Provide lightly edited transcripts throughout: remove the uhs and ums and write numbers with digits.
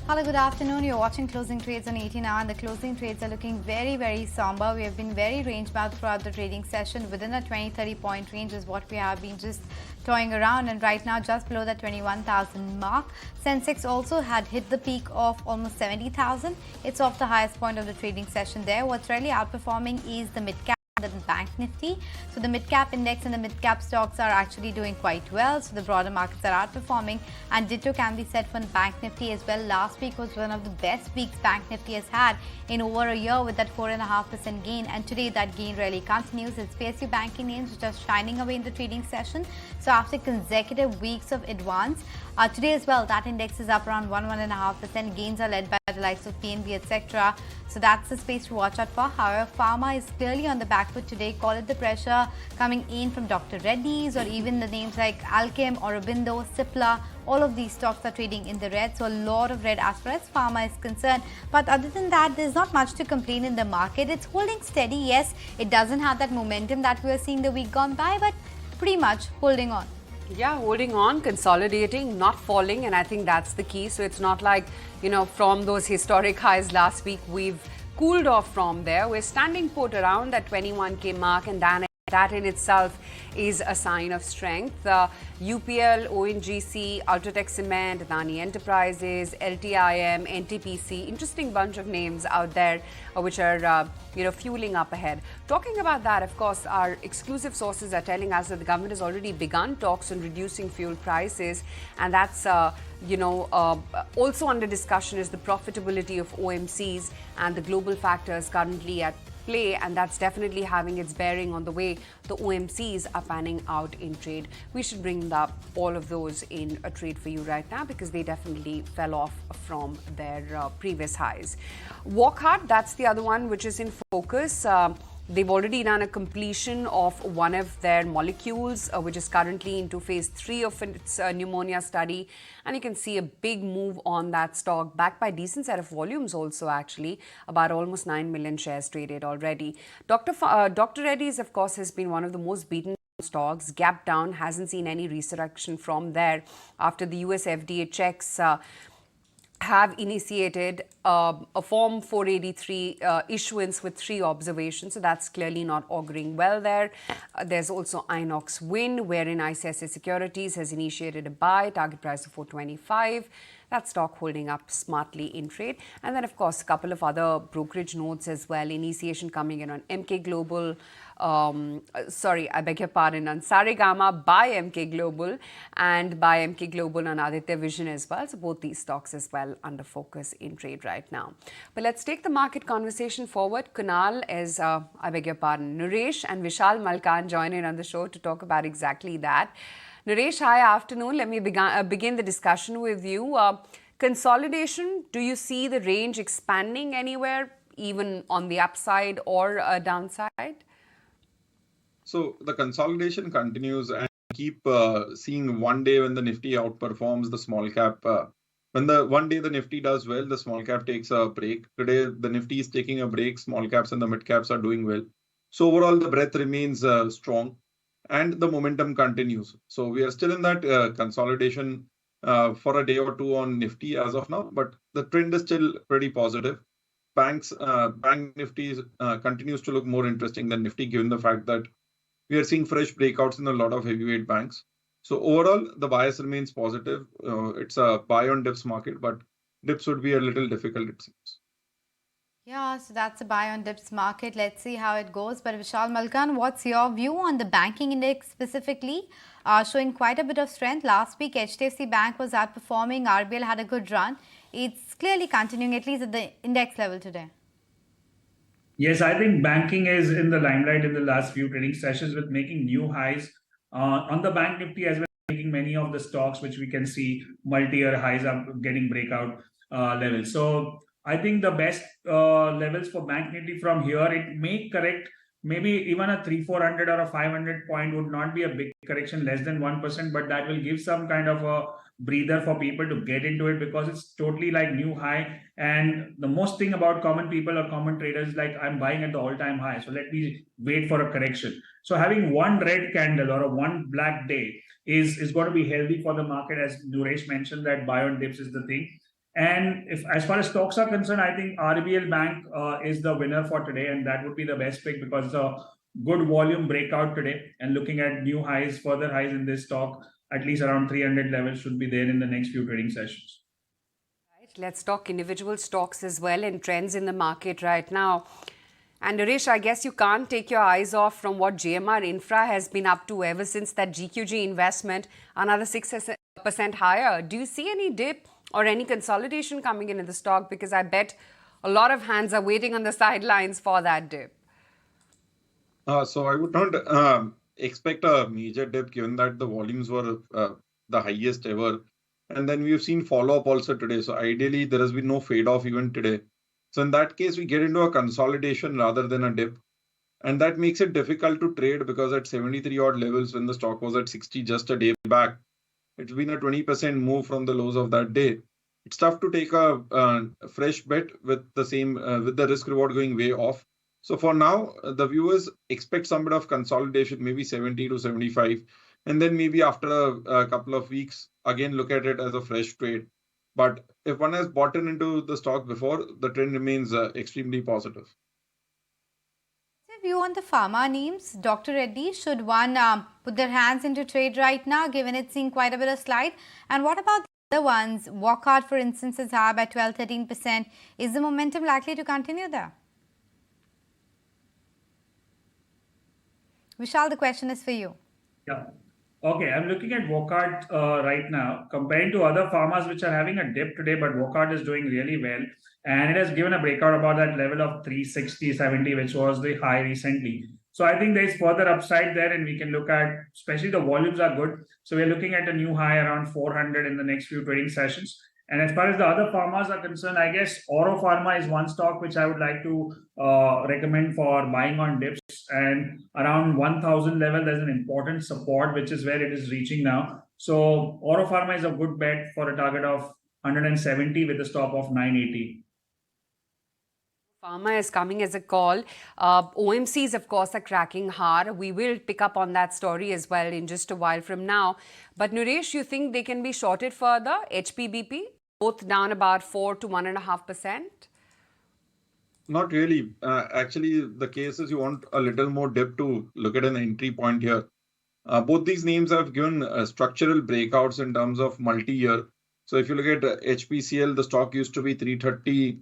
Hello, good afternoon. You're watching Closing Trades on 80 now, and the closing trades are looking very, very somber. We have been very range-bound throughout the trading session. Within a 20-30 point range is what we have been just toying around, and right now just below the 21,000 mark. Sensex also had hit the peak of almost 70,000. It's off the highest point of the trading session there. What's really outperforming is the mid-cap, the bank Nifty. So the mid-cap index and the mid-cap stocks are actually doing quite well. So the broader markets are outperforming, and ditto can be said for the bank Nifty as well. Last week was one of the best weeks bank Nifty has had in over a year with that 4.5% gain, and today that gain really continues. It's PSU banking names which are shining away in the trading session. So after consecutive weeks of advance, today as well, that index is up around 1.5%. Gains are led by the likes of PNB, etc. So that's the space to watch out for. However, pharma is clearly on the back foot today. Call it the pressure coming in from Dr. Reddy's, or even the names like Alchem, Aurobindo, Cipla. All of these stocks are trading in the red. So a lot of red as far as pharma is concerned. But other than that, there's not much to complain in the market. It's holding steady. Yes, it doesn't have that momentum that we were seeing the week gone by, but pretty much holding on. Yeah, holding on, consolidating, not falling, and I think that's the key. So it's not like, from those historic highs last week, we've cooled off from there. We're standing put around that 21K mark, and that in itself is a sign of strength. UPL, ONGC, Ultratech Cement, Adani Enterprises, LTIM, NTPC, interesting bunch of names out there which are, fueling up ahead. Talking about that, of course, our exclusive sources are telling us that the government has already begun talks on reducing fuel prices, and that's also under discussion is the profitability of OMCs and the global factors currently at play, and that's definitely having its bearing on the way the OMCs are panning out in trade. We should bring up all of those in a trade for you right now because they definitely fell off from their previous highs. Wockhardt, that's the other one which is in focus. They've already done a completion of one of their molecules, which is currently into phase 3 of its pneumonia study. And you can see a big move on that stock, backed by decent set of volumes also, actually, about almost 9 million shares traded already. Dr. Reddy's, of course, has been one of the most beaten stocks. Gap down, hasn't seen any resurrection from there after the US FDA checks have initiated a Form 483 issuance with 3 observations. So that's clearly not auguring well there. There's also Inox Wind, wherein ICICI Securities has initiated a buy, target price of 425. That stock holding up smartly in trade. And then, of course, a couple of other brokerage notes as well. Initiation coming in on MK Global. On Saregama by MK Global, and by MK Global on Aditya Vision as well. So both these stocks as well under focus in trade right now. But let's take the market conversation forward. Kunal is, Naresh and Vishal Malkan join in on the show to talk about exactly that. Naresh, hi, afternoon. Let me begin the discussion with you. Consolidation, do you see the range expanding anywhere, even on the upside or downside? So the consolidation continues, and keep seeing one day when the Nifty outperforms the small cap. When one day the Nifty does well, the small cap takes a break. Today, the Nifty is taking a break. Small caps and the mid caps are doing well. So overall, the breadth remains strong, and the momentum continues. So we are still in that consolidation for a day or two on Nifty as of now, but the trend is still pretty positive. Bank Nifty continues to look more interesting than Nifty, given the fact that we are seeing fresh breakouts in a lot of heavyweight banks. So overall, the bias remains positive. It's a buy on dips market, but dips would be a little difficult, it seems. Yeah, so that's a buy on dips market. Let's see how it goes. But Vishal Malkan, what's your view on the banking index specifically? Showing quite a bit of strength. Last week, HDFC Bank was outperforming. RBL had a good run. It's clearly continuing, at least at the index level today. Yes, I think banking is in the limelight in the last few trading sessions with making new highs on the bank Nifty as well, making many of the stocks which we can see multi-year highs are getting breakout levels. So I think the best levels for bank Nifty from here, it may correct. Maybe even a 300-400 or a 500 point would not be a big correction, less than 1%, but that will give some kind of a breather for people to get into it because it's totally like new high. And the most thing about common people or common traders, like I'm buying at the all-time high, so let me wait for a correction. So having one red candle or a one black day is going to be healthy for the market, as Naresh mentioned that buy on dips is the thing. And if, as far as stocks are concerned, I think RBL Bank is the winner for today, and that would be the best pick because it's a good volume breakout today. And looking at new highs, further highs in this stock, at least around 300 levels should be there in the next few trading sessions. Right, let's talk individual stocks as well and trends in the market right now. And Naresh, I guess you can't take your eyes off from what GMR Infra has been up to ever since that GQG investment, another 6% higher. Do you see any dip or any consolidation coming in the stock? Because I bet a lot of hands are waiting on the sidelines for that dip. So I would not expect a major dip given that the volumes were the highest ever. And then we've seen follow-up also today. So ideally, there has been no fade-off even today. So in that case, we get into a consolidation rather than a dip. And that makes it difficult to trade because at 73 odd levels when the stock was at 60 just a day back, it's been a 20% move from the lows of that day. It's tough to take a fresh bet with the same with the risk reward going way off. So for now, the viewers expect some bit of consolidation, maybe 70 to 75, and then maybe after a couple of weeks, again look at it as a fresh trade. But if one has bought into the stock before, the trend remains extremely positive. View on the pharma names, Dr. Reddy, should one put their hands into trade right now, given it's seeing quite a bit of slide? And what about the other ones? Walkout, for instance, is high by 12-13%. Is the momentum likely to continue there? Vishal, the question is for you. Yeah. Okay, I'm looking at Walkout right now, comparing to other pharmas which are having a dip today, but Walkout is doing really well. And it has given a breakout about that level of 360.70, which was the high recently. So I think there's further upside there, and we can look at, especially the volumes are good. So we're looking at a new high around 400 in the next few trading sessions. And as far as the other pharmas are concerned, I guess Oro Pharma is one stock which I would like to recommend for buying on dips. And around 1000 level, there's an important support, which is where it is reaching now. So Oro Pharma is a good bet for a target of 170 with a stop of 980. Pharma is coming as a call. OMCs, of course, are cracking hard. We will pick up on that story as well in just a while from now. But Naresh, you think they can be shorted further? HPBP, both down about 4 to 1.5%? Not really. Actually, the case is you want a little more dip to look at an entry point here. Both these names have given structural breakouts in terms of multi-year. So if you look at HPCL, the stock used to be 330,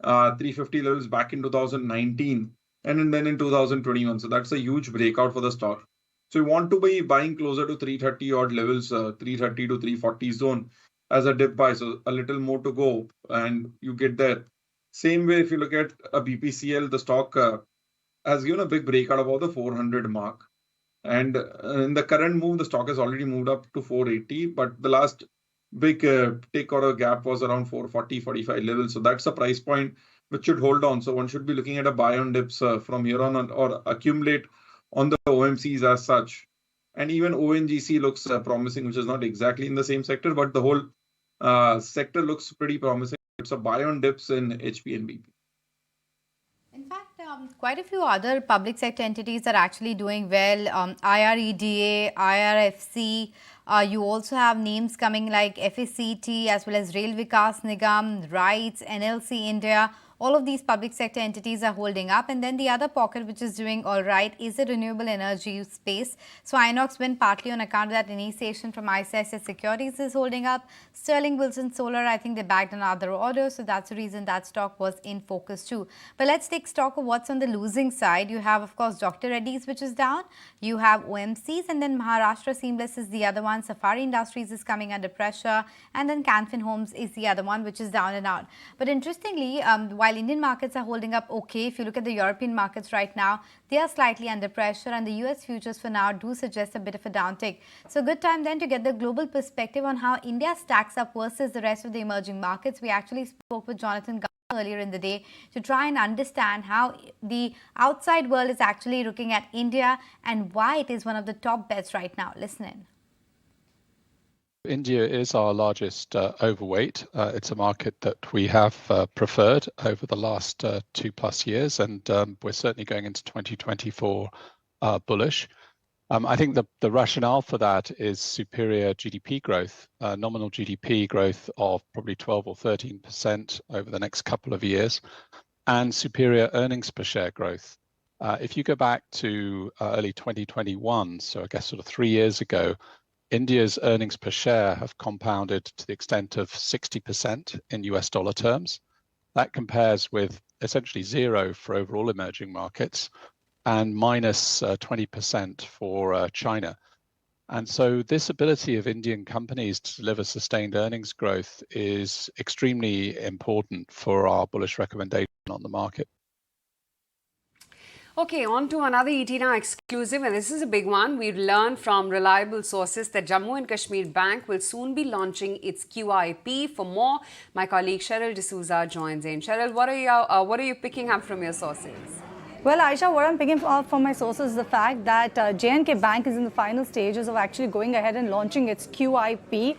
350 levels back in 2019 and then in 2021. So that's a huge breakout for the stock. So you want to be buying closer to 330 odd levels, 330 to 340 zone as a dip buy. So a little more to go and you get there. Same way, if you look at a BPCL, the stock has given a big breakout above the 400 mark. And in the current move, the stock has already moved up to 480, but the last big tick or a gap was around 440, 45 levels. So that's a price point which should hold on. So one should be looking at a buy on dips from here on or accumulate on the OMCs as such. And even ONGC looks promising, which is not exactly in the same sector, but the whole sector looks pretty promising. It's a buy on dips in HP and BP. In fact, quite a few other public sector entities are actually doing well. IREDA, IRFC. You also have names coming like FACT as well as Rail Vikas Nigam, RITES, NLC India. All of these public sector entities are holding up. And then the other pocket which is doing all right is the renewable energy space. So Inox Wind, partly on account of that initiation from ICICI Securities, is holding up. Sterling Wilson Solar, I think they bagged another order. So that's the reason that stock was in focus too. But let's take stock of what's on the losing side. You have, of course, Dr. Reddy's, which is down. You have OMCs, and then Maharashtra Seamless is the other one. Safari Industries is coming under pressure. And then Canfin Homes is the other one, which is down and out. But interestingly, while Indian markets are holding up okay, if you look at the European markets right now, they are slightly under pressure, and the US futures for now do suggest a bit of a downtick. So good time then to get the global perspective on how India stacks up versus the rest of the emerging markets. We actually spoke with Jonathan earlier in the day to try and understand how the outside world is actually looking at India and why it is one of the top bets right now. Listen in. India is our largest overweight. It's a market that we have preferred over the last 2+ years, and we're certainly going into 2024 bullish. I think the rationale for that is superior GDP growth, nominal GDP growth of probably 12 or 13% over the next couple of years, and superior earnings per share growth. If you go back to early 2021, so I guess sort of 3 years ago, India's earnings per share have compounded to the extent of 60% in US dollar terms. That compares with essentially zero for overall emerging markets and minus 20% for China. And so this ability of Indian companies to deliver sustained earnings growth is extremely important for our bullish recommendation on the market. Okay, on to another ET exclusive, and this is a big one. We've learned from reliable sources that Jammu and Kashmir Bank will soon be launching its QIP. For more, my colleague Cheryl D'Souza joins in. Cheryl, what are you picking up from your sources? Well, Aisha, what I'm picking up from my sources is the fact that J&K Bank is in the final stages of actually going ahead and launching its QIP.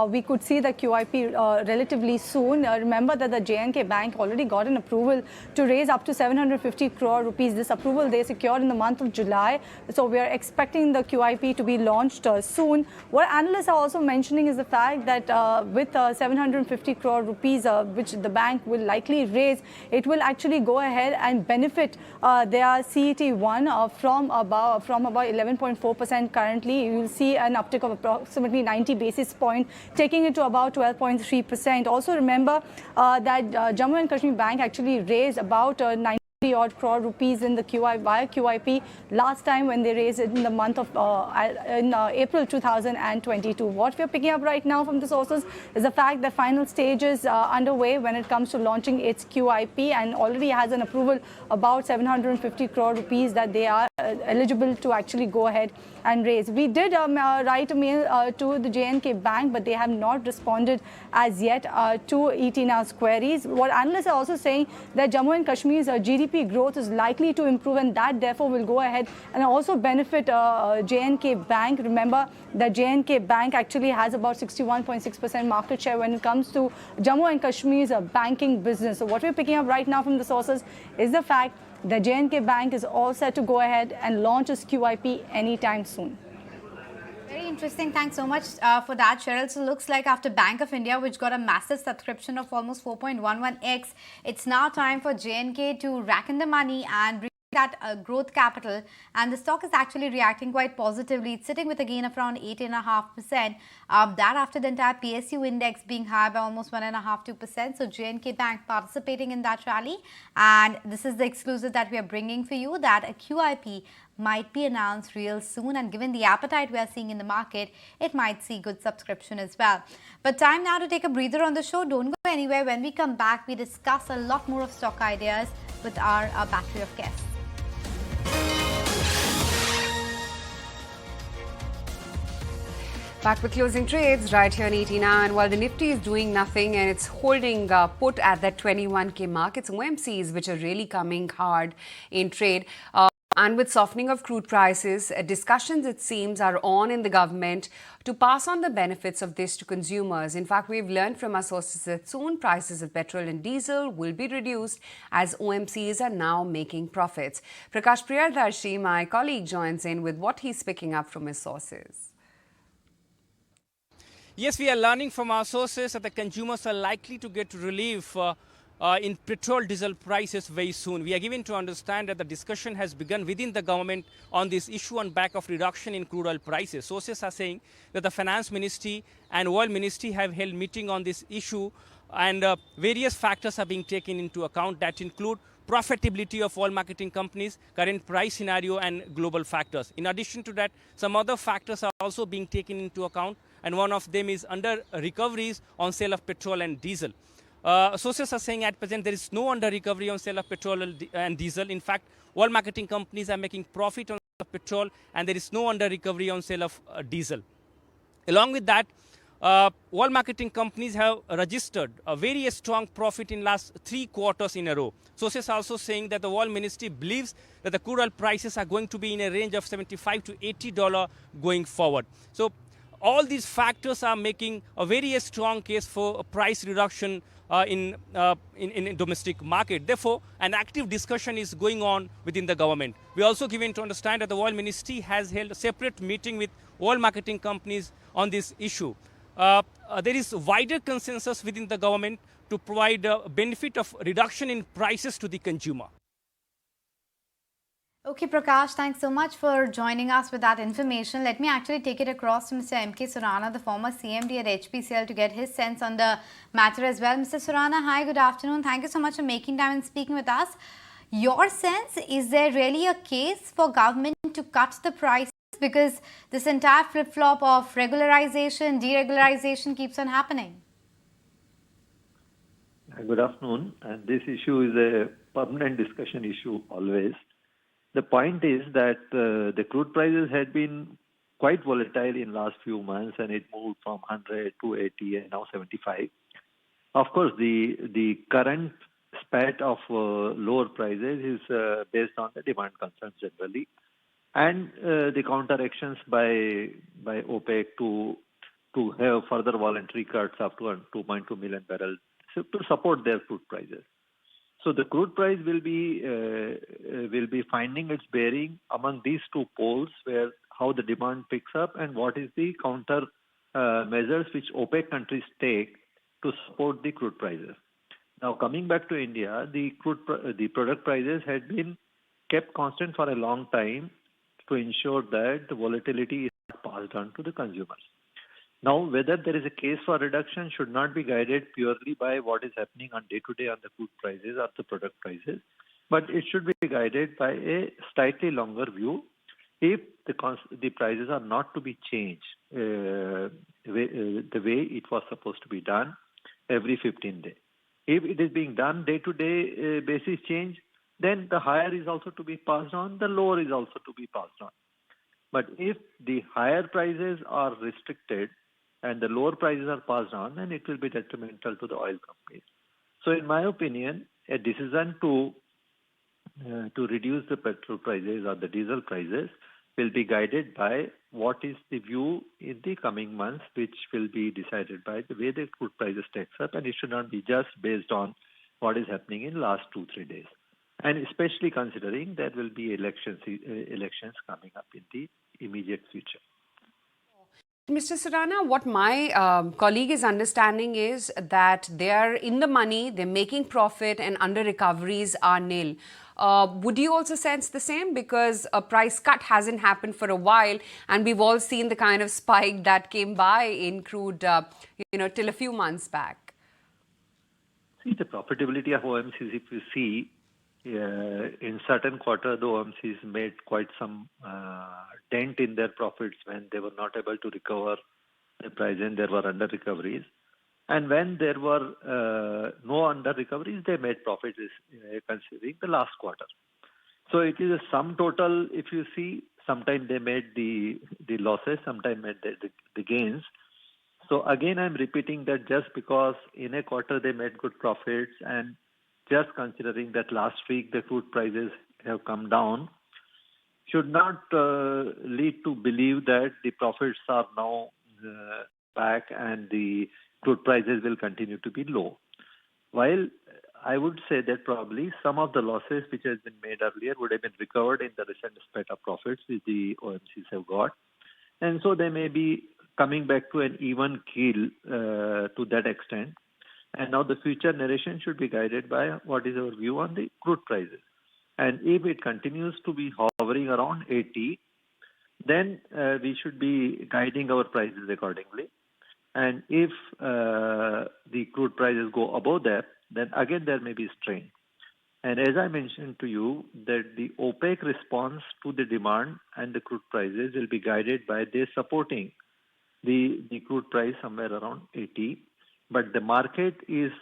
We could see the QIP relatively soon. Remember that the J&K Bank already got an approval to raise up to 750 crore rupees. This approval they secured in the month of July. So we are expecting the QIP to be launched soon. What analysts are also mentioning is the fact that with 750 crore rupees, which the bank will likely raise, it will actually go ahead and benefit their CET1 from about 11.4% currently. You will see an uptick of approximately 90 basis points, taking it to about 12.3%. Also remember that Jammu and Kashmir Bank actually raised about 90 odd crore rupees in the via QIP last time when they raised it in the month of April 2022. What we're picking up right now from the sources is the fact that final stages are underway when it comes to launching its QIP, and already has an approval about 750 crore rupees that they are eligible to actually go ahead and raise. We did write a mail to the J&K Bank, but they have not responded as yet to ET Now's queries. What analysts are also saying that Jammu and Kashmir's GDP growth is likely to improve, and that therefore will go ahead and also benefit J&K Bank. Remember that J&K Bank actually has about 61.6% market share when it comes to Jammu and Kashmir's banking business. So what we're picking up right now from the sources is the fact that J&K Bank is all set to go ahead and launch its QIP anytime soon. Very interesting. Thanks so much for that, Cheryl. So looks like after Bank of India, which got a massive subscription of almost 4.11x, it's now time for J&K to rack in the money and bring that growth capital, and the stock is actually reacting quite positively. It's sitting with a gain of around 8.5%. That after the entire PSU index being high by almost 1.5–2%. So J&K Bank participating in that rally, and this is the exclusive that we are bringing for you, that a QIP might be announced real soon, and given the appetite we are seeing in the market, it might see good subscription as well. But time now to take a breather on the show. Don't go anywhere. When we come back, we discuss a lot more of stock ideas with our battery of guests. Back with closing trades right here on ET Now, and while the Nifty is doing nothing and it's holding put at that 21K mark, it's OMCs which are really coming hard in trade. And with softening of crude prices, discussions, it seems, are on in the government to pass on the benefits of this to consumers. In fact, we've learned from our sources that soon prices of petrol and diesel will be reduced as OMCs are now making profits. Prakash Priyadarshi, my colleague, joins in with what he's picking up from his sources. Yes, we are learning from our sources that the consumers are likely to get relief in petrol diesel prices very soon. We are given to understand that the discussion has begun within the government on this issue on back of reduction in crude oil prices. Sources are saying that the Finance Ministry and Oil Ministry have held meeting on this issue, and various factors are being taken into account that include profitability of oil marketing companies, current price scenario, and global factors. In addition to that, some other factors are also being taken into account, and one of them is under recoveries on sale of petrol and diesel. Sources are saying at present there is no under recovery on sale of petrol and diesel. In fact, oil marketing companies are making profit on sale of petrol, and there is no under recovery on sale of diesel. Along with that, oil marketing companies have registered a very strong profit in last 3 quarters in a row. Sources are also saying that the Oil Ministry believes that the crude oil prices are going to be in a range of $75 to $80 going forward. So all these factors are making a very strong case for a price reduction in domestic market. Therefore, an active discussion is going on within the government. We also given to understand that the oil ministry has held a separate meeting with oil marketing companies on this issue. There is wider consensus within the government to provide a benefit of reduction in prices to the consumer. Okay, Prakash, thanks so much for joining us with that information. Let me actually take it across to Mr. M.K. Surana, the former CMD at HPCL, to get his sense on the matter as well. Mr. Surana, hi, good afternoon. Thank you so much for making time and speaking with us. Your sense, is there really a case for government to cut the prices? Because this entire flip-flop of regularization, deregularization keeps on happening. Good afternoon. And this issue is a permanent discussion issue always. The point is that the crude prices had been quite volatile in last few months, and it moved from 100 to 80 and now 75. Of course, the current spat of lower prices is based on the demand concerns generally, and the counter actions by OPEC to have further voluntary cuts up to 2.2 million barrels to support their crude prices. So the crude price will be finding its bearing among these two poles, where how the demand picks up and what is the counter measures which OPEC countries take to support the crude prices. Now coming back to India, the product prices had been kept constant for a long time to ensure that the volatility is passed on to the consumers. Now, whether there is a case for reduction should not be guided purely by what is happening on day-to-day on the crude prices or the product prices, but it should be guided by a slightly longer view if the prices are not to be changed the way it was supposed to be done every 15 days. If it is being done day-to-day basis change, then the higher is also to be passed on, the lower is also to be passed on. But if the higher prices are restricted and the lower prices are passed on, then it will be detrimental to the oil companies. So in my opinion, a decision to reduce the petrol prices or the diesel prices will be guided by what is the view in the coming months, which will be decided by the way the crude prices takes up, and it should not be just based on what is happening in last 2-3 days. And especially considering there will be elections coming up in the immediate future. Mr. Surana, what my colleague is understanding is that they are in the money, they're making profit, and under recoveries are nil. Would you also sense the same? Because a price cut hasn't happened for a while, and we've all seen the kind of spike that came by in crude, till a few months back. See, the profitability of OMCs, if you see, in certain quarter, the OMCs made quite some dent in their profits when they were not able to recover the price and there were under recoveries. And when there were no under recoveries, they made profits considering the last quarter. So it is a sum total. If you see, sometimes they made the losses, sometimes made the gains. So again, I'm repeating that just because in a quarter they made good profits and just considering that last week the crude prices have come down, should not lead to believe that the profits are now back and the crude prices will continue to be low. While I would say that probably some of the losses which has been made earlier would have been recovered in the recent spate of profits which the OMCs have got. And so they may be coming back to an even keel to that extent. And now the future narration should be guided by what is our view on the crude prices. And if it continues to be hovering around 80, then we should be guiding our prices accordingly. And if the crude prices go above that, then again there may be strain. And as I mentioned to you, that the OPEC response to the demand and the crude prices will be guided by their supporting the crude price somewhere around 80. But the market is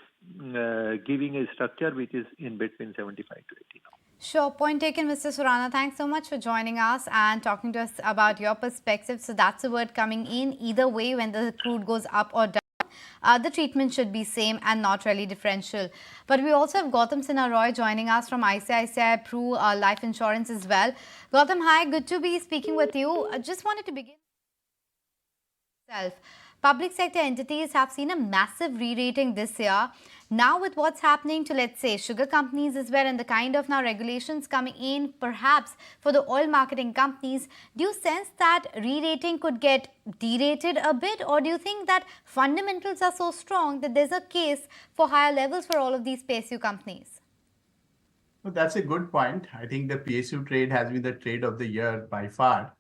giving a structure which is in between 75 to 80 now. Sure, point taken, Mr. Surana. Thanks so much for joining us and talking to us about your perspective. So that's a word coming in. Either way, when the crude goes up or down, the treatment should be same and not really differential. But we also have Gautam Sinha Roy joining us from ICICI Pru Life Insurance as well. Gautam, hi, good to be speaking with you. I just wanted to begin. itself. Public sector entities have seen a massive re-rating this year. Now with what's happening to, let's say, sugar companies as well, and the kind of now regulations coming in perhaps for the oil marketing companies, do you sense that re-rating could get derated a bit, or do you think that fundamentals are so strong that there's a case for higher levels for all of these PSU companies? Well, that's a good point. I think the PSU trade has been the trade of the year by far.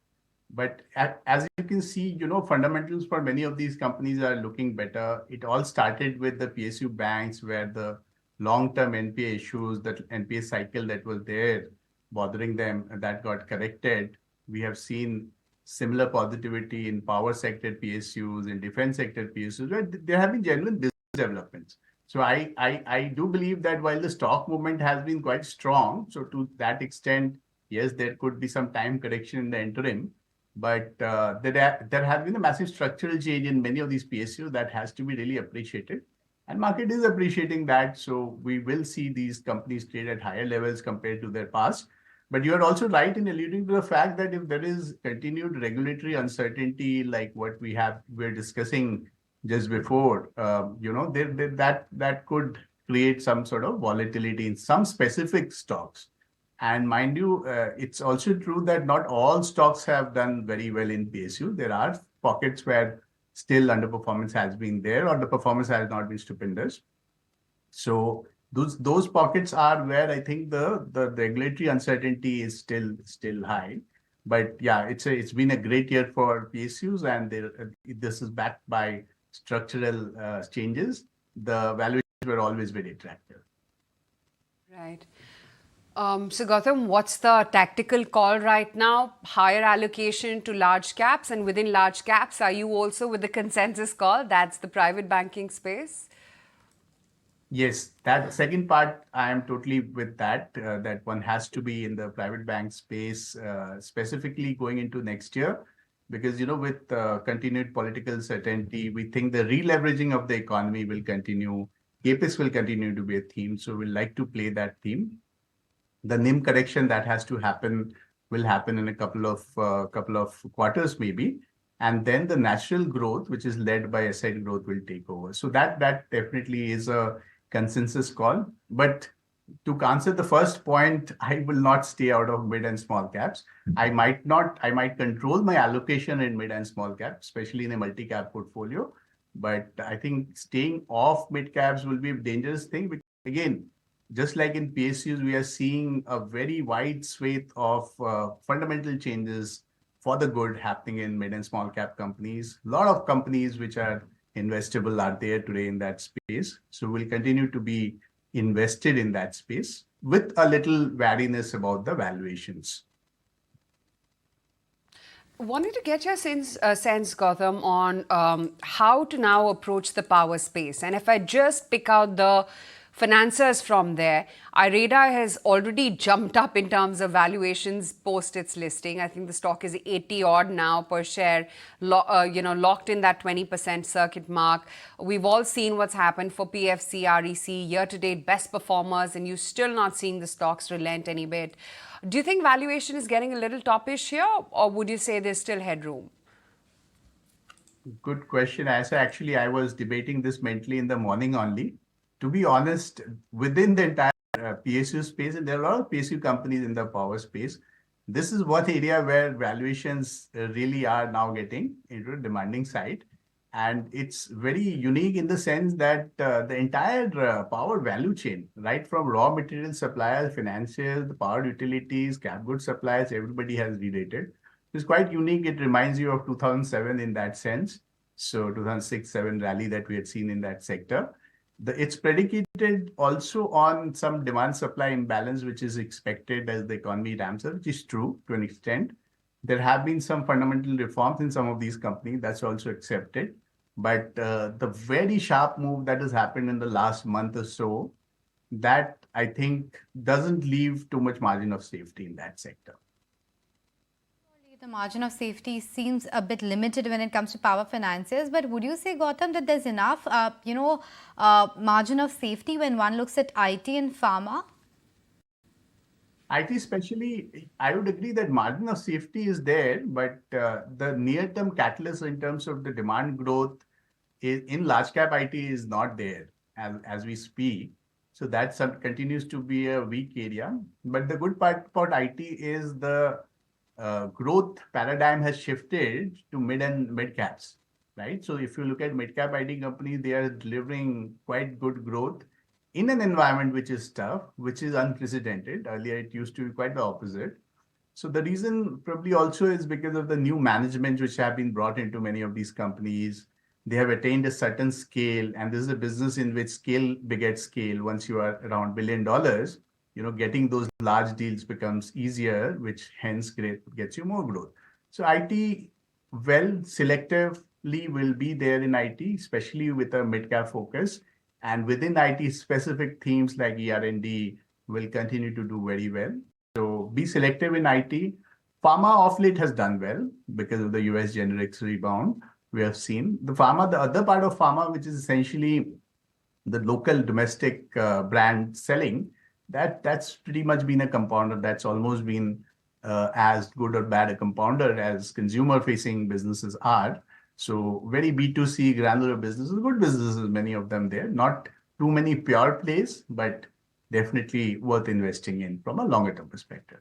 But as you can see, fundamentals for many of these companies are looking better. It all started with the PSU banks, where the long-term NPA issues, that NPA cycle that was there bothering them, that got corrected. We have seen similar positivity in power sector PSUs, in defense sector PSUs, where there have been genuine business developments. So I do believe that while the stock movement has been quite strong, so to that extent, yes, there could be some time correction in the interim. But there has been a massive structural change in many of these PSUs that has to be really appreciated. And market is appreciating that. So we will see these companies trade at higher levels compared to their past. But you are also right in alluding to the fact that if there is continued regulatory uncertainty, like what we're discussing just before, that could create some sort of volatility in some specific stocks. And mind you, it's also true that not all stocks have done very well in PSU. There are pockets where still underperformance has been there, or the performance has not been stupendous. So those pockets are where I think the regulatory uncertainty is still high. But yeah, it's been a great year for PSUs, and this is backed by structural changes. The valuations were always very attractive. Right. So Gautam, what's the tactical call right now? Higher allocation to large caps, and within large caps, are you also with the consensus call? That's the private banking space. Yes, that second part, I am totally with that, that one has to be in the private bank space, specifically going into next year, because, with continued political certainty, we think the re-leveraging of the economy will continue. CapEx will continue to be a theme. So we'd like to play that theme. The NIM correction that has to happen will happen in a couple of quarters maybe, and then the natural growth, which is led by asset growth, will take over. So that definitely is a consensus call. But to answer the first point, I will not stay out of mid and small caps. I might control my allocation in mid and small caps, especially in a multi-cap portfolio. But I think staying off mid caps will be a dangerous thing, because again, just like in PSUs, we are seeing a very wide swathe of fundamental changes for the good happening in mid and small cap companies. A lot of companies which are investable are there today in that space. So we'll continue to be invested in that space with a little wariness about the valuations. Wanted to get your sense, Gautam, on how to now approach the power space. And if I just pick out the financiers from there, IREDA has already jumped up in terms of valuations post its listing. I think the stock is 80 odd now per share, locked in that 20% circuit mark. We've all seen what's happened for PFC, REC, year-to-date best performers, and you're still not seeing the stocks relent any bit. Do you think valuation is getting a little toppish here, or would you say there's still headroom? Good question. Actually, I was debating this mentally in the morning only. To be honest, within the entire PSU space, and there are a lot of PSU companies in the power space, this is one area where valuations really are now getting into a demanding side. And it's very unique in the sense that the entire power value chain, right from raw material suppliers, financiers, the power utilities, cap goods suppliers, everybody has re-rated. It's quite unique. It reminds you of 2007 in that sense. So 2006-07 rally that we had seen in that sector. It's predicated also on some demand-supply imbalance, which is expected as the economy ramps up, which is true to an extent. There have been some fundamental reforms in some of these companies. That's also accepted. But the very sharp move that has happened in the last month or so, that I think doesn't leave too much margin of safety in that sector. The margin of safety seems a bit limited when it comes to power financiers, but would you say, Gautam, that there's enough, margin of safety when one looks at IT and pharma? IT especially, I would agree that margin of safety is there, but the near-term catalyst in terms of the demand growth in large cap IT is not there as we speak. So that continues to be a weak area. But the good part about IT is the growth paradigm has shifted to mid caps, right? So if you look at mid cap IT companies, they are delivering quite good growth in an environment which is tough, which is unprecedented. Earlier, it used to be quite the opposite. So the reason probably also is because of the new management which have been brought into many of these companies. They have attained a certain scale, and this is a business in which scale begets scale. Once you are around $1 billion, getting those large deals becomes easier, which hence gets you more growth. So IT, well, selectively will be there in IT, especially with a mid-cap focus. And within IT, specific themes like ER&D will continue to do very well. So be selective in IT. Pharma of late has done well because of the US generics rebound we have seen. The other part of pharma, which is essentially the local domestic brand selling, that's pretty much been a compounder. That's almost been as good or bad a compounder as consumer-facing businesses are. So very B2C granular businesses, good businesses, many of them there. Not too many pure plays, but definitely worth investing in from a longer-term perspective.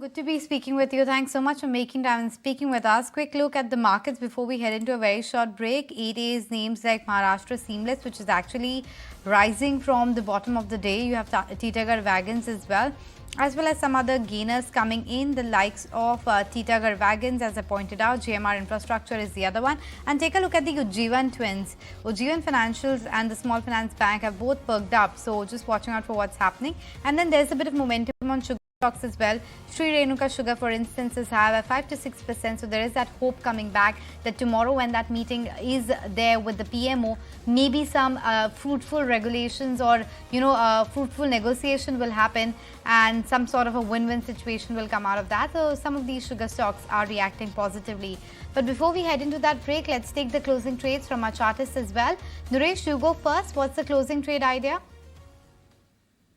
Good to be speaking with you. Thanks so much for making time and speaking with us. Quick look at the markets before we head into a very short break. 8 days names like Maharashtra Seamless, which is actually rising from the bottom of the day. You have Titagarh Wagons as well as some other gainers coming in, the likes of Titagarh Wagons, as I pointed out. GMR Infrastructure is the other one. And take a look at the Ujjivan twins. Ujjivan Financials and the Small Finance Bank have both perked up. So just watching out for what's happening. And then there's a bit of momentum on sugar stocks as well. Sri Renuka Sugar, for instance, is higher by 5 to 6%. So there is that hope coming back that tomorrow, when that meeting is there with the PMO, maybe some fruitful regulations or fruitful negotiation will happen, and some sort of a win-win situation will come out of that. So some of these sugar stocks are reacting positively. But before we head into that break, let's take the closing trades from our chartists as well. Naresh, you go first. What's the closing trade idea?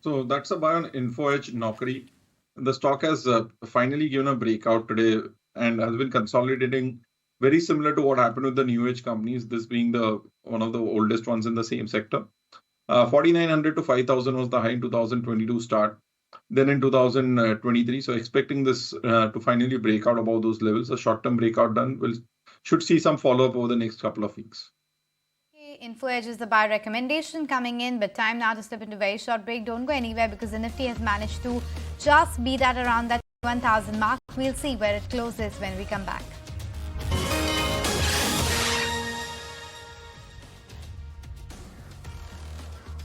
So that's a buy on InfoEdge Naukri. The stock has finally given a breakout today and has been consolidating, very similar to what happened with the new age companies, this being one of the oldest ones in the same sector. 4,900 to 5,000 was the high in 2022 start, then in 2023. So expecting this to finally break out above those levels. A short-term breakout done should see some follow-up over the next couple of weeks. InfoEdge is the buy recommendation coming in, but time now to slip into a very short break. Don't go anywhere because the Nifty has managed to just beat at around that 1,000 mark. We'll see where it closes when we come back.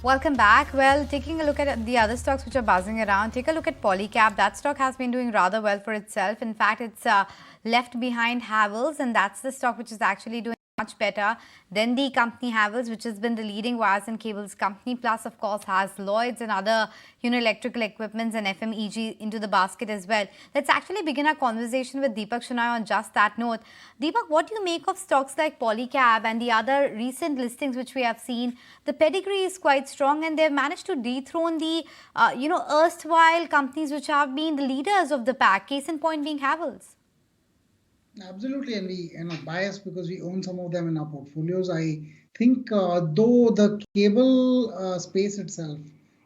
Welcome back. Well, taking a look at the other stocks which are buzzing around, take a look at Polycab. That stock has been doing rather well for itself. In fact, it's left behind Havells, and that's the stock which is actually doing much better than the company Havells, which has been the leading wires and cables company, plus of course has Lloyds and other electrical equipments and FMEG into the basket as well. Let's actually begin our conversation with Deepak Shenoy on just that note. Deepak, what do you make of stocks like Polycab and the other recent listings which we have seen? The pedigree is quite strong and they've managed to dethrone the erstwhile companies which have been the leaders of the pack, case in point being Havells. Absolutely, and we biased because we own some of them in our portfolios. I think though the cable space itself,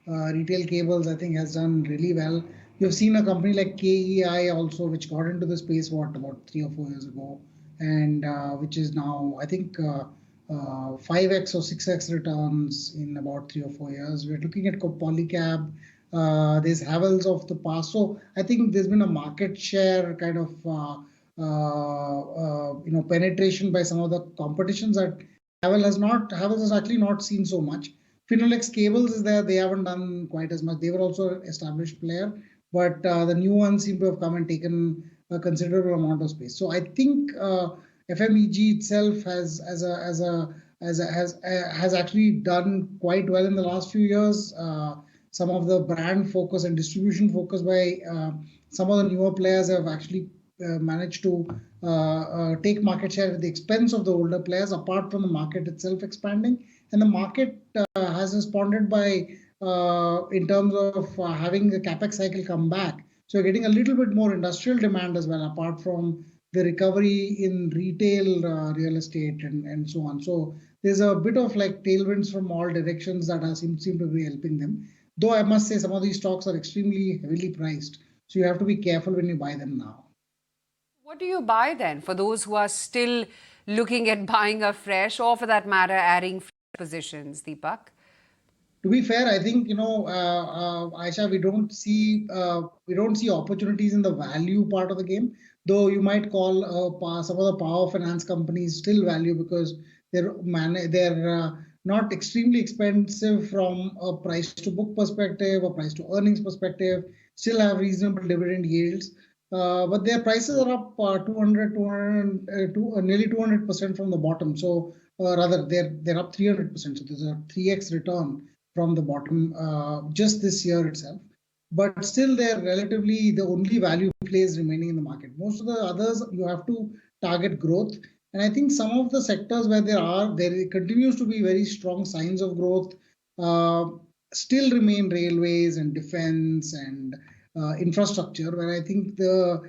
retail cables, I think has done really well. You've seen a company like KEI also, which got into the space about 3 or 4 years ago, and which is now I think 5x or 6x returns in about 3 or 4 years. We're looking at Polycab. There's Havells of the past. So I think there's been a market share kind of penetration by some of the competitions that Havells has actually not seen so much. Finolex Cables is there. They haven't done quite as much. They were also an established player, but the new ones seem to have come and taken a considerable amount of space. So I think FMEG itself has actually done quite well in the last few years. Some of the brand focus and distribution focus by some of the newer players have actually managed to take market share at the expense of the older players, apart from the market itself expanding. And the market has responded by in terms of having a capex cycle come back. So you're getting a little bit more industrial demand as well, apart from the recovery in retail real estate and so on. So there's a bit of like tailwinds from all directions that seem to be helping them. Though I must say some of these stocks are extremely heavily priced. So you have to be careful when you buy them now. What do you buy then for those who are still looking at buying afresh, or for that matter, adding fresh positions, Deepak? To be fair, I think Aisha, we don't see opportunities in the value part of the game. Though you might call some of the power finance companies still value because they're not extremely expensive from a price to book perspective or price to earnings perspective. Still have reasonable dividend yields. But their prices are up 200, nearly 200% from the bottom. So rather, they're up 300%. So there's a 3x return from the bottom just this year itself. But still, they're relatively the only value plays remaining in the market. Most of the others, you have to target growth. And I think some of the sectors where there continues to be very strong signs of growth, still remain railways and defense and infrastructure, where I think the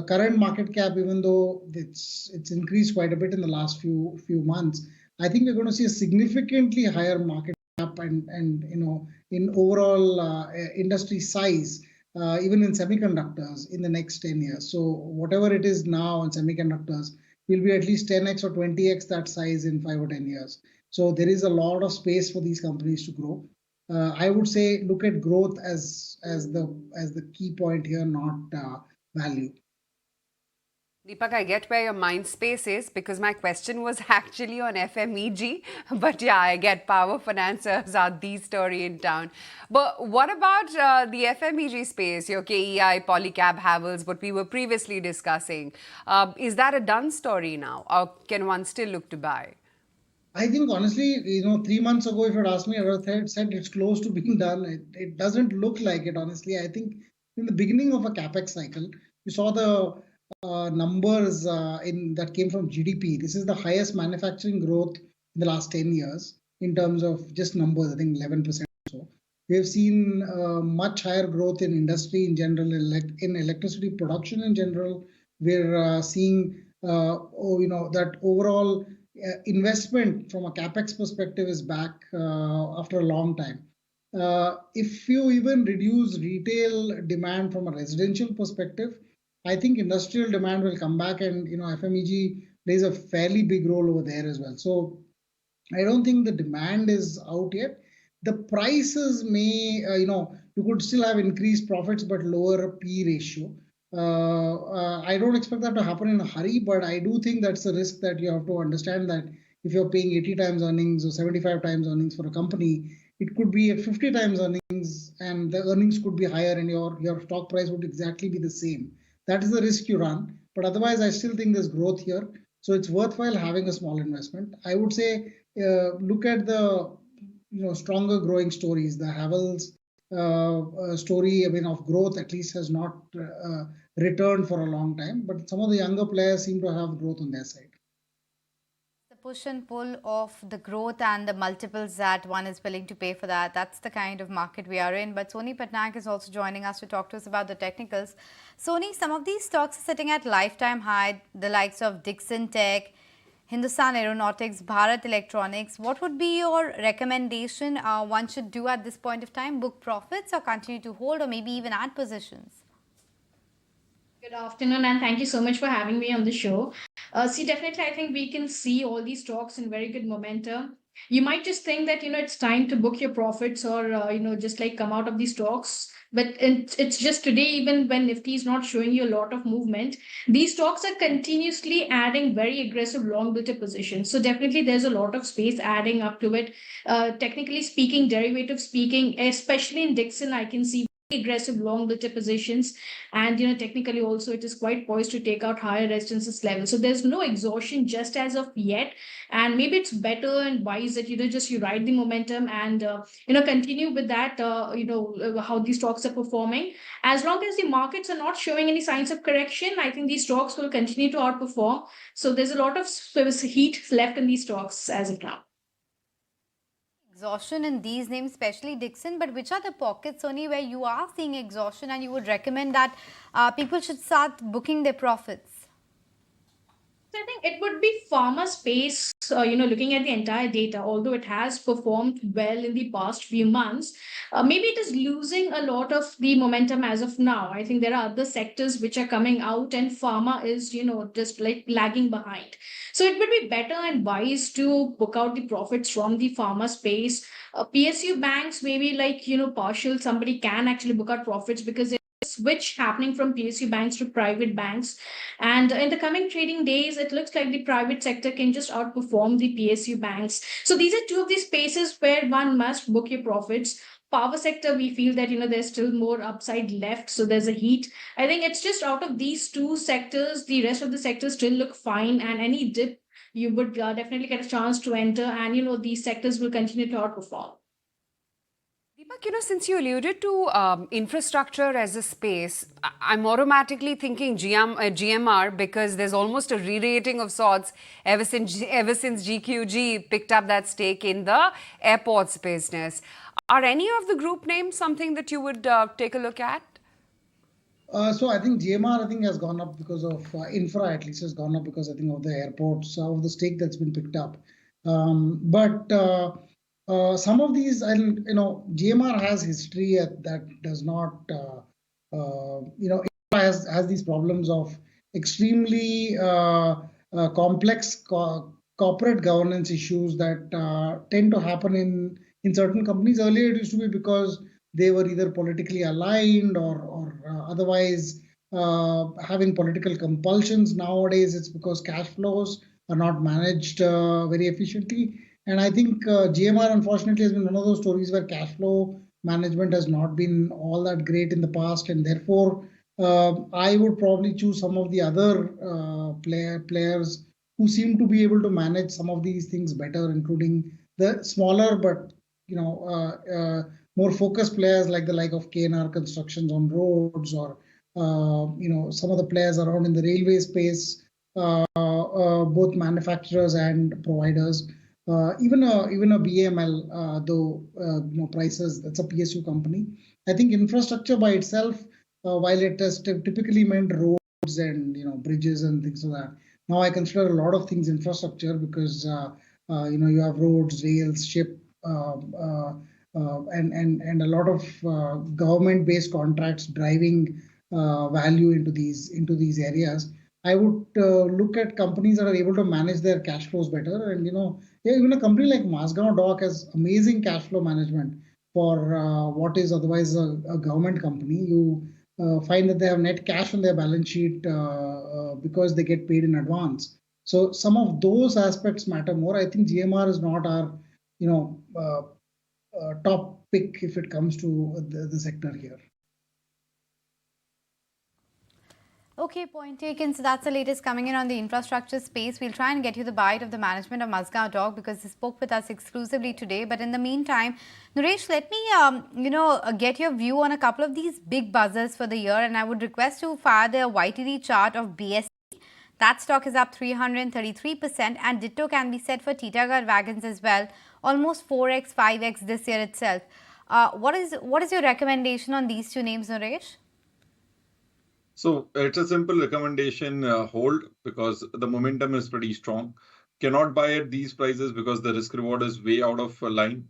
current market cap, even though it's increased quite a bit in the last few months, I think we're going to see a significantly higher market cap and in overall industry size, even in semiconductors in the next 10 years. So whatever it is now in semiconductors will be at least 10x or 20x that size in 5 or 10 years. So there is a lot of space for these companies to grow. I would say look at growth as the key point here, not value. Deepak, I get where your mind space is because my question was actually on FMEG. But yeah, I get power financiers are the story in town. But what about the FMEG space, your KEI, Polycab, Havells, what we were previously discussing? Is that a done story now, or can one still look to buy? I think honestly, 3 months ago, if you had asked me, I would have said it's close to being done. It doesn't look like it, honestly. I think in the beginning of a capex cycle, you saw the numbers that came from GDP. This is the highest manufacturing growth in the last 10 years in terms of just numbers, I think 11% or so. We have seen much higher growth in industry in general, in electricity production in general. We're seeing that overall investment from a capex perspective is back after a long time. If you even reduce retail demand from a residential perspective, I think industrial demand will come back, and FMEG plays a fairly big role over there as well. So I don't think the demand is out yet. The prices may, you could still have increased profits but lower P ratio. I don't expect that to happen in a hurry, but I do think that's a risk that you have to understand, that if you're paying 80 times earnings or 75 times earnings for a company, it could be at 50 times earnings and the earnings could be higher and your stock price would exactly be the same. That is the risk you run. But otherwise, I still think there's growth here. So it's worthwhile having a small investment. I would say look at the stronger growing stories. The Havells story, of growth at least has not returned for a long time. But some of the younger players seem to have growth on their side. The push and pull of the growth and the multiples that one is willing to pay for that. That's the kind of market we are in. But Sony Patnaik is also joining us to talk to us about the technicals. Sony, some of these stocks are sitting at lifetime high, the likes of Dixon Tech, Hindustan Aeronautics, Bharat Electronics. What would be your recommendation one should do at this point of time? Book profits or continue to hold, or maybe even add positions? Good afternoon, and thank you so much for having me on the show. Definitely, I think we can see all these stocks in very good momentum. You might just think that, it's time to book your profits or, just like come out of these stocks. But it's just today, even when Nifty is not showing you a lot of movement, these stocks are continuously adding very aggressive long built positions. So definitely there's a lot of space adding up to it. Technically speaking, derivative speaking, especially in Dixon, I can see aggressive long built positions, and technically also it is quite poised to take out higher resistance levels. So there's no exhaustion just as of yet, and maybe it's better and wise that just you ride the momentum and continue with that. How these stocks are performing. As long as the markets are not showing any signs of correction, I think these stocks will continue to outperform. So there's a lot of heat left in these stocks as of now. Exhaustion in these names, especially Dixon, but which are the pockets only where you are seeing exhaustion and you would recommend that people should start booking their profits? So I think it would be pharma space, looking at the entire data, although it has performed well in the past few months, maybe it is losing a lot of the momentum as of now. I think there are other sectors which are coming out and pharma is, just like lagging behind. So it would be better and wise to book out the profits from the pharma space. PSU banks, maybe like, partial, somebody can actually book out profits because switch happening from PSU banks to private banks. And in the coming trading days, it looks like the private sector can just outperform the PSU banks. So these are two of the spaces where one must book your profits. Power sector, we feel that there's still more upside left, so there's a heat. I think it's just out of these two sectors, the rest of the sectors still look fine, and any dip you would definitely get a chance to enter, and these sectors will continue to outperform. Deepak, since you alluded to infrastructure as a space, I'm automatically thinking GMR because there's almost a re-rating of sorts ever since GQG picked up that stake in the airports business. Are any of the group names something that you would take a look at? So I think GMR has gone up because of infra, at least has gone up because I think of the airports, of the stake that's been picked up. But some of these, and GMR has history that does not, infra has these problems of extremely complex corporate governance issues that tend to happen in certain companies. Earlier, it used to be because they were either politically aligned or otherwise having political compulsions. Nowadays, it's because cash flows are not managed very efficiently. And I think GMR, unfortunately, has been one of those stories where cash flow management has not been all that great in the past. And therefore, I would probably choose some of the other players who seem to be able to manage some of these things better, including the smaller but more focused players like of KNR Constructions on roads, or some of the players around in the railway space, both manufacturers and providers. Even a BML, though prices, that's a PSU company. I think infrastructure by itself, while it has typically meant roads and bridges and things like that. Now I consider a lot of things infrastructure because you have roads, rails, ship, and a lot of government-based contracts driving value into these areas. I would look at companies that are able to manage their cash flows better, and even a company like Mazgaon Dock has amazing cash flow management for what is otherwise a government company. You find that they have net cash on their balance sheet because they get paid in advance. So some of those aspects matter more. I think GMR is not our top pick if it comes to the sector here. Okay, point taken. So that's the latest coming in on the infrastructure space. We'll try and get you the bite of the management of Mazgaon Dock because they spoke with us exclusively today. But in the meantime, Naresh, let me get your view on a couple of these big buzzers for the year, and I would request you fire the YTD chart of BSE. That stock is up 333%, and ditto can be said for Titagarh Wagons as well, almost 4x, 5x this year itself. What is your recommendation on these two names, Naresh? So it's a simple recommendation, hold, because the momentum is pretty strong. Cannot buy at these prices because the risk reward is way out of line.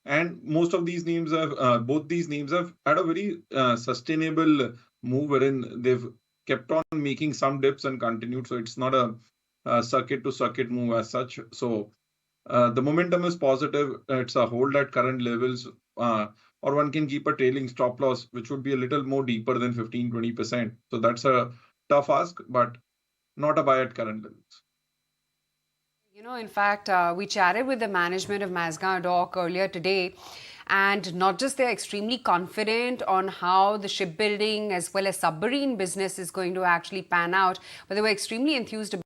And most of these names have, both these names have had a very sustainable move wherein they've kept on making some dips and continued. So it's not a circuit to circuit move as such. So the momentum is positive. It's a hold at current levels, or one can keep a trailing stop loss, which would be a little more deeper than 15-20%. So that's a tough ask, but not a buy at current levels. In fact, we chatted with the management of Mazgaon Dock earlier today, and not just they're extremely confident on how the shipbuilding as well as submarine business is going to actually pan out, but they were extremely enthused about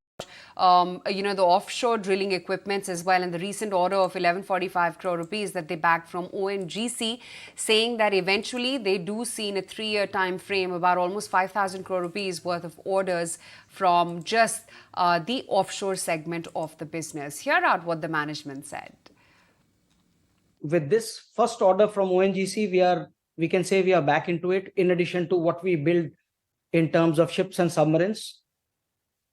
the offshore drilling equipments as well, and the recent order of 1145 crore rupees that they backed from ONGC, saying that eventually they do see in a 3-year time frame about almost 5,000 crore rupees worth of orders from just the offshore segment of the business. Hear out what the management said. with this first order from ONGC, we can say we are back into it, in addition to what we build in terms of ships and submarines.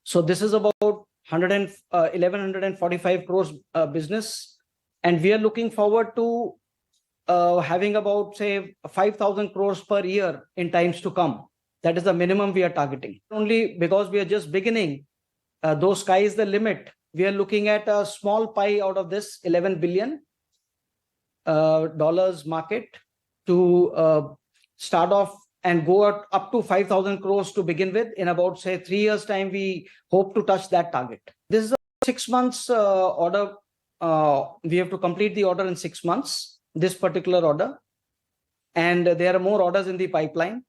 So this is about 1145 crores business, and we are looking forward to having about, say, 5,000 crores per year in times to come. That is the minimum we are targeting. Only because we are just beginning, though sky is the limit, we are looking at a small pie out of this $11 billion dollars market to start off and go up to 5,000 crores to begin with. In about, say, 3 years' time, we hope to touch that target. This is a 6 months order. We have to complete the order in 6 months, this particular order. And there are more orders in the pipeline.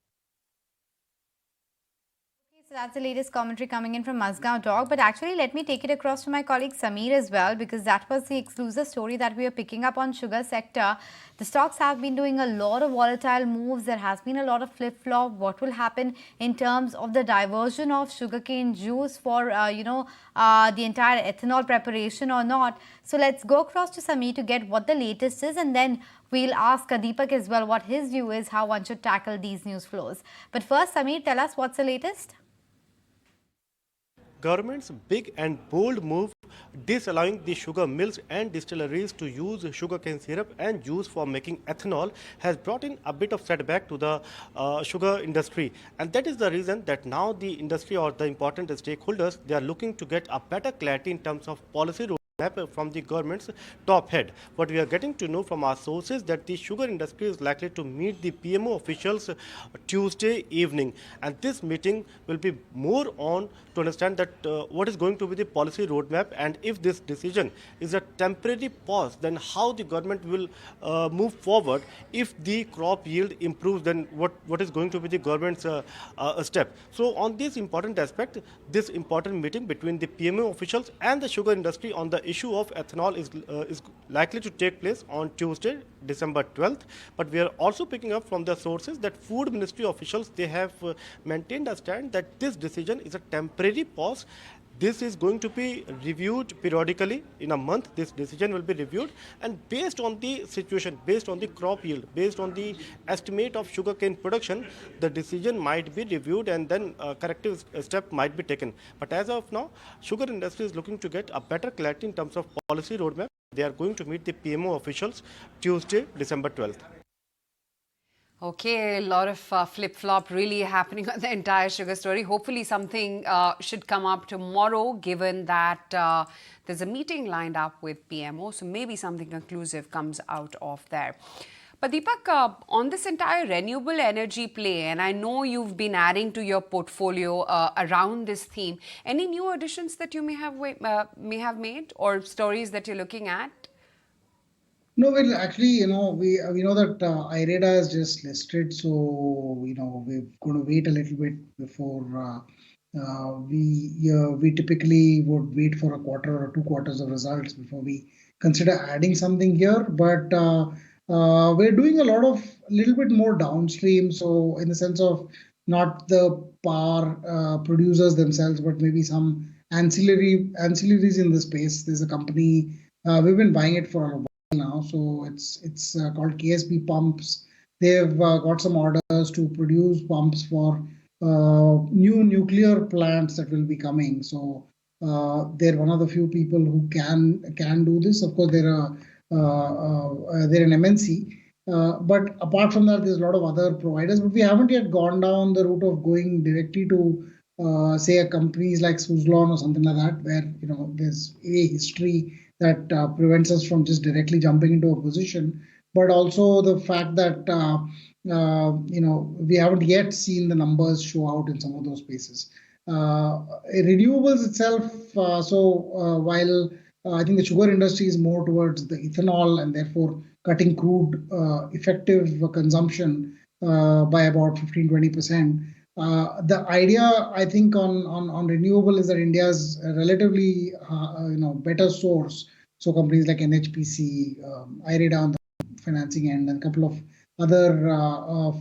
So that's the latest commentary coming in from Mazgaon Dog. But actually, let me take it across to my colleague Sameer as well, because that was the exclusive story that we are picking up on sugar sector. The stocks have been doing a lot of volatile moves. There has been a lot of flip-flop. What will happen in terms of the diversion of sugarcane juice for, the entire ethanol preparation or not? So let's go across to Sameer to get what the latest is, and then we'll ask Deepak as well what his view is, how one should tackle these news flows. But first, Sameer, tell us what's the latest? Government's big and bold move disallowing the sugar mills and distilleries to use sugarcane syrup and juice for making ethanol has brought in a bit of setback to the sugar industry, and that is the reason that now the industry or the important stakeholders, they are looking to get a better clarity in terms of policy roadmap from the government's top head. What we are getting to know from our sources that the sugar industry is likely to meet the PMO officials Tuesday evening, and this meeting will be more on to understand that what is going to be the policy roadmap, and if this decision is a temporary pause, then how the government will move forward. If the crop yield improves, then what is going to be the government's step. So on this important aspect, this important meeting between the PMO officials and the sugar industry on the issue of ethanol is likely to take place on Tuesday, December 12th. But we are also picking up from the sources that food ministry officials, they have maintained a stand that this decision is a temporary pause. This is going to be reviewed periodically. In a month, this decision will be reviewed, and based on the situation, based on the crop yield, based on the estimate of sugarcane production, the decision might be reviewed and then a corrective step might be taken. But as of now, sugar industry is looking to get a better clarity in terms of policy roadmap. They are going to meet the PMO officials Tuesday, December 12th. Okay, a lot of flip-flop really happening on the entire sugar story. Hopefully something should come up tomorrow, given that there's a meeting lined up with PMO. So maybe something conclusive comes out of there. But Deepak, on this entire renewable energy play, and I know you've been adding to your portfolio around this theme, any new additions that you may have made or stories that you're looking at? No, well, actually, we know that IREDA is just listed, so we're going to wait a little bit before we typically would wait for a quarter or 2 quarters of results before we consider adding something here. But we're doing a little bit more downstream, so in the sense of not the power producers themselves, but maybe some ancillaries in the space. There's a company we've been buying it for a while now, so it's called KSB Pumps. They've got some orders to produce pumps for new nuclear plants that will be coming. So they're one of the few people who can do this. Of course, they're an MNC, but apart from that, there's a lot of other providers. But we haven't yet gone down the route of going directly to say a companies like Suzlon or something like that, where there's a history that prevents us from just directly jumping into a position, but also the fact that we haven't yet seen the numbers show out in some of those spaces. Renewables itself, while I think the sugar industry is more towards the ethanol and therefore cutting crude effective consumption by about 15-20%. The idea, I think, on renewable is that India's a relatively better source. So companies like NHPC, IREDA on the financing end, and a couple of other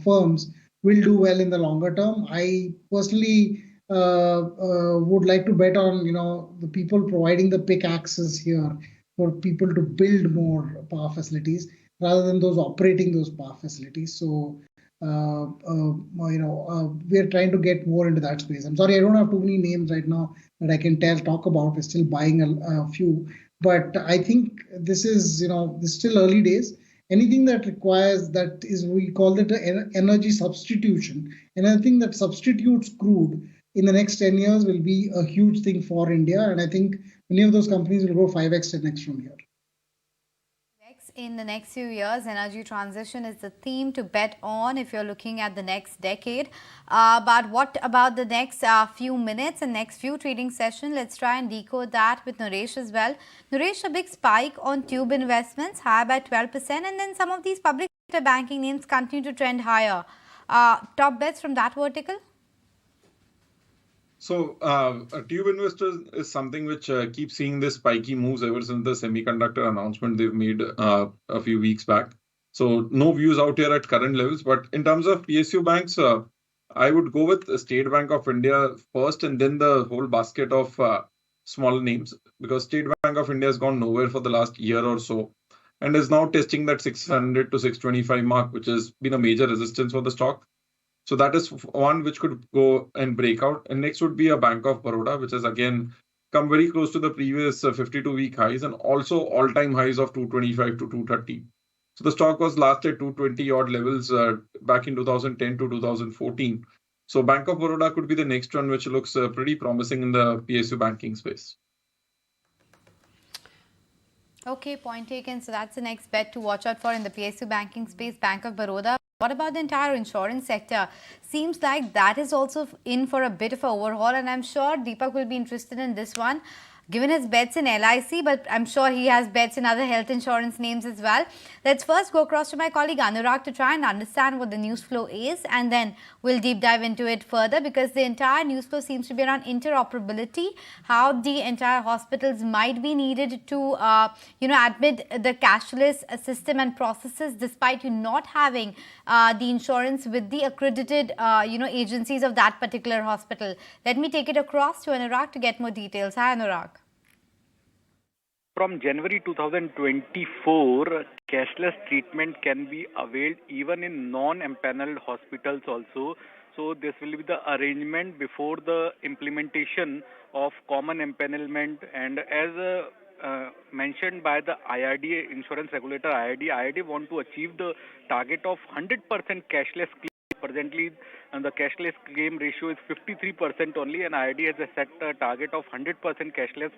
firms will do well in the longer term. I personally would like to bet on the people providing the pickaxes here for people to build more power facilities, rather than those operating those power facilities. So, we are trying to get more into that space. I'm sorry, I don't have too many names right now that I can talk about. We're still buying a few, but I think this is, this is still early days. Anything that requires that is, we call it an energy substitution. And anything that substitutes crude in the next 10 years will be a huge thing for India. And I think many of those companies will go 5x 10x from here. In the next few years, energy transition is the theme to bet on if you're looking at the next decade. But what about the next few minutes and next few trading session? Let's try and decode that with Naresh as well. Naresh, a big spike on Tube Investments, higher by 12%, and then some of these public sector banking names continue to trend higher. Top bets from that vertical? So, Tube Investors is something which keeps seeing this spiky moves ever since the semiconductor announcement they've made a few weeks back. So, no views out here at current levels. But in terms of PSU banks, I would go with State Bank of India first and then the whole basket of smaller names, because State Bank of India has gone nowhere for the last year or so and is now testing that 600 to 625 mark, which has been a major resistance for the stock. So that is one which could go and break out. And next would be a Bank of Baroda, which has again come very close to the previous 52-week highs and also all-time highs of 225 to 230. So the stock was last at 220 odd levels back in 2010 to 2014. So Bank of Baroda could be the next one, which looks pretty promising in the PSU banking space. Okay, point taken. So that's the next bet to watch out for in the PSU banking space, Bank of Baroda. What about the entire insurance sector? Seems like that is also in for a bit of an overhaul, and I'm sure Deepak will be interested in this one, given his bets in LIC, but I'm sure he has bets in other health insurance names as well. Let's first go across to my colleague Anurag to try and understand what the news flow is, and then we'll deep dive into it further, because the entire news flow seems to be around interoperability, how the entire hospitals might be needed to, admit the cashless system and processes despite you not having the insurance with the accredited, agencies of that particular hospital. Let me take it across to Anurag to get more details. Hi, Anurag. From January 2024, cashless treatment can be availed even in non-empaneled hospitals also. So this will be the arrangement before the implementation of common empanelment. And as mentioned by the IRDA, insurance regulator IRDA want to achieve the target of 100% cashless claim. Presently, the cashless claim ratio is 53% only, and IRDA has set a target of 100% cashless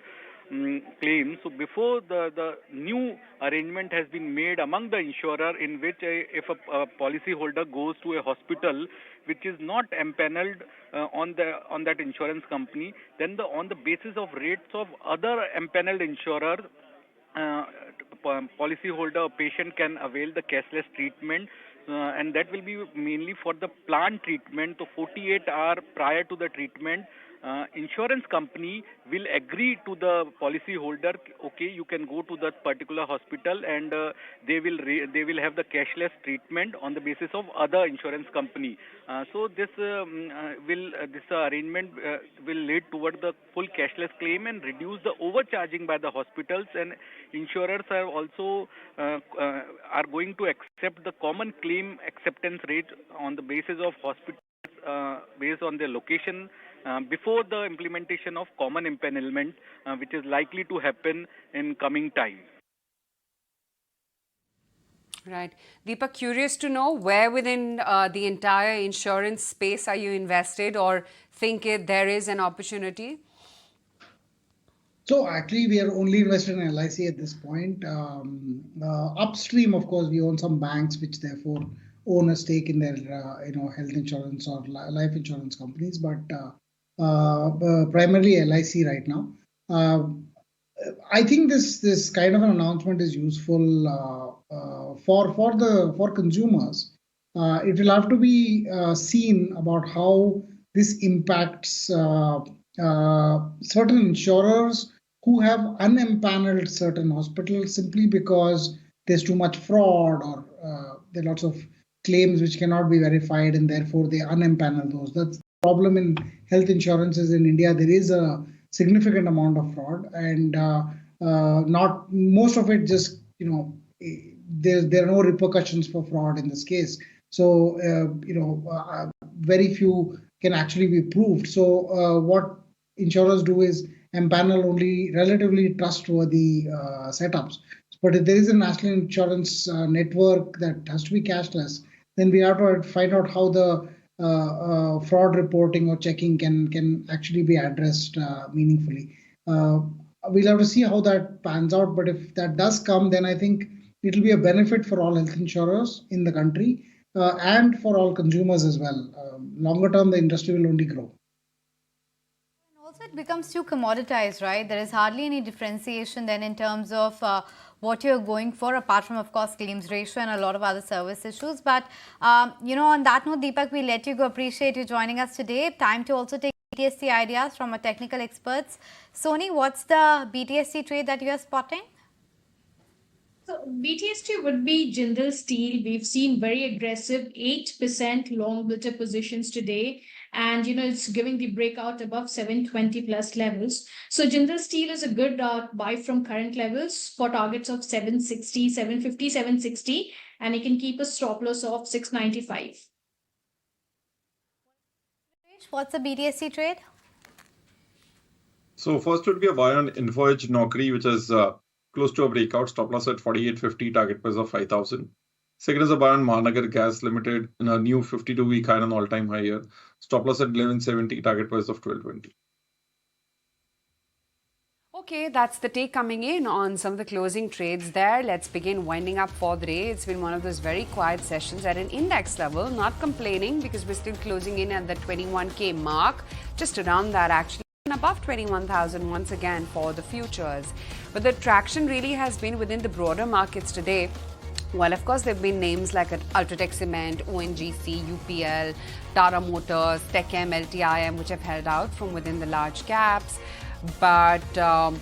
claims. So before the new arrangement has been made among the insurer, in which if a policy holder goes to a hospital which is not empaneled on that insurance company, then on the basis of rates of other empaneled insurer, policy holder or patient can avail the cashless treatment. And that will be mainly for the planned treatment. So 48 hours prior to the treatment, insurance company will agree to the policy holder, okay, you can go to that particular hospital, and they will have the cashless treatment on the basis of other insurance company. So this arrangement will lead toward the full cashless claim and reduce the overcharging by the hospitals, and insurers are also are going to accept the common claim acceptance rate on the basis of hospitals based on their location before the implementation of common empanelment, which is likely to happen in coming time. Right. Deepak, curious to know where within the entire insurance space are you invested, or think there is an opportunity? So actually, we are only invested in LIC at this point. Upstream, of course, we own some banks, which therefore own a stake in their health insurance or life insurance companies, but primarily LIC right now. I think this kind of an announcement is useful for consumers. It will have to be seen about how this impacts certain insurers who have unempaneled certain hospitals simply because there's too much fraud, or there are lots of claims which cannot be verified, and therefore they unempanel those. That's the problem in health insurances in India. There is a significant amount of fraud, and not most of it just there are no repercussions for fraud in this case. So very few can actually be proved. So what insurers do is empanel only relatively trustworthy setups. But if there is a national insurance network that has to be cashless, then we have to find out how the fraud reporting or checking can actually be addressed meaningfully. We'll have to see how that pans out. But if that does come, then I think it will be a benefit for all health insurers in the country and for all consumers as well. Longer term, the industry will only grow. Also, it becomes too commoditized, right? There is hardly any differentiation then in terms of what you're going for, apart from, of course, claims ratio and a lot of other service issues. But, on that note, Deepak, we let you go. Appreciate you joining us today. Time to also take BTST ideas from our technical experts. Soni, what's the BTST trade that you are spotting? So BTST would be Jindal Steel. We've seen very aggressive 8% long blitter positions today. And, it's giving the breakout above 720 plus levels. So Jindal Steel is a good buy from current levels for targets of 760, 750, 760. And you can keep a stop loss of 695. What's the BTST trade? So first would be a buy on Info Edge Naukri, which is close to a breakout, stop loss at 48.50, target price of 5,000. Second is a buy on Mahanagar Gas Limited in a new 52-week high and all-time high here. Stop loss at 11.70, target price of 12.20. Okay, that's the take coming in on some of the closing trades there. Let's begin winding up for the day. It's been one of those very quiet sessions at an index level. Not complaining because we're still closing in at the 21K mark, just around that actually. Above 21,000 once again for the futures. But the traction really has been within the broader markets today. Well, of course, there have been names like Ultratech Cement, ONGC, UPL, Tata Motors, TechM, LTIM, which have held out from within the large caps. But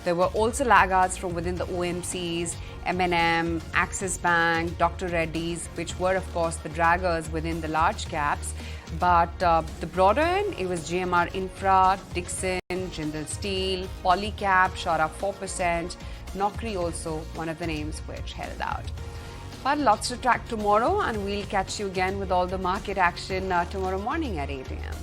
there were also laggards from within the OMCs, M&M, Axis Bank, Dr. Reddy's, which were, of course, the draggers within the large caps. But the broader end, it was GMR Infra, Dixon, Jindal Steel, Polycab shot up 4%, Naukri also one of the names which held out. But lots to track tomorrow, and we'll catch you again with all the market action tomorrow morning at 8 a.m.